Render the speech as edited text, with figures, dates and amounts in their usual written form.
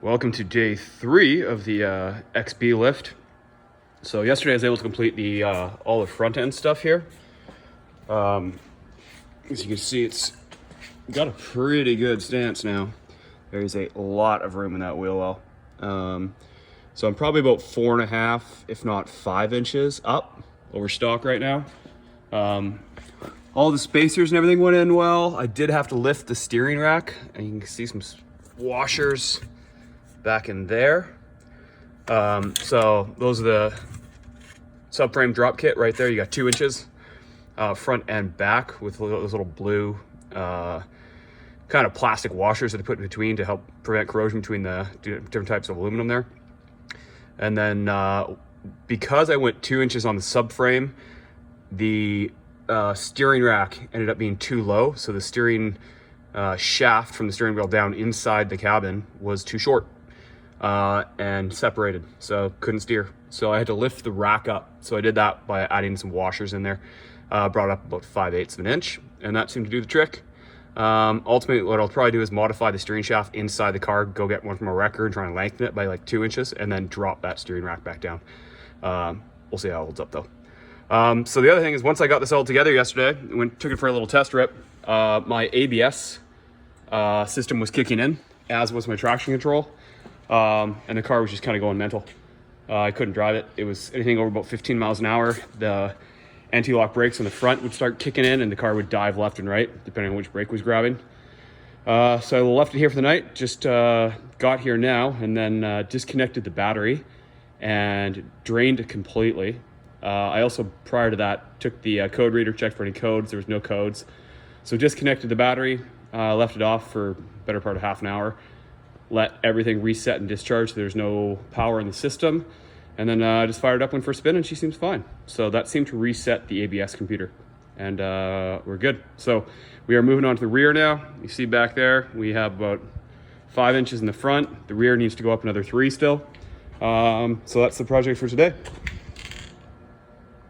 Welcome to day 3 of the XB lift. So yesterday I was able to complete the all the front end stuff here. As you can see, it's got a pretty good stance now. There's a lot of room in that wheel well. So I'm probably about 4.5, if not 5 inches up over stock right now. All the spacers and everything went in well. I did have to lift the steering rack, and you can see some washers back in there. So those are the subframe drop kit right there. You got 2 inches front and back with those little blue kind of plastic washers that they put in between to help prevent corrosion between the different types of aluminum there. And then because I went 2 inches on the subframe, the steering rack ended up being too low, so the steering shaft from the steering wheel down inside the cabin was too short and separated, so couldn't steer. So I had to lift the rack up. So I did that by adding some washers in there, brought up about 5/8 of an inch, and that seemed to do the trick. Ultimately, what I'll probably do is modify the steering shaft inside the car, go get one from a wrecker and try and lengthen it by like 2 inches, and then drop that steering rack back down. We'll see how it holds up though. So the other thing is, once I got this all together yesterday, took it for a little test rip, my ABS system was kicking in, as was my traction control, and the car was just kind of going mental. I couldn't drive it. It was anything over about 15 miles an hour. The anti-lock brakes in the front would start kicking in, and the car would dive left and right, depending on which brake was grabbing. So I left it here for the night, just got here now, and then disconnected the battery and drained it completely. I also, prior to that, took the code reader, checked for any codes. There was no codes. So disconnected the battery, left it off for the better part of half an hour, let everything reset and discharge so there's no power in the system, and then just fired up, went for a spin, and she seems fine. So that seemed to reset the ABS computer, and we're good. So we are moving on to the rear now. You see back there, we have about 5 inches in the front. The rear needs to go up another 3 still. So that's the project for today.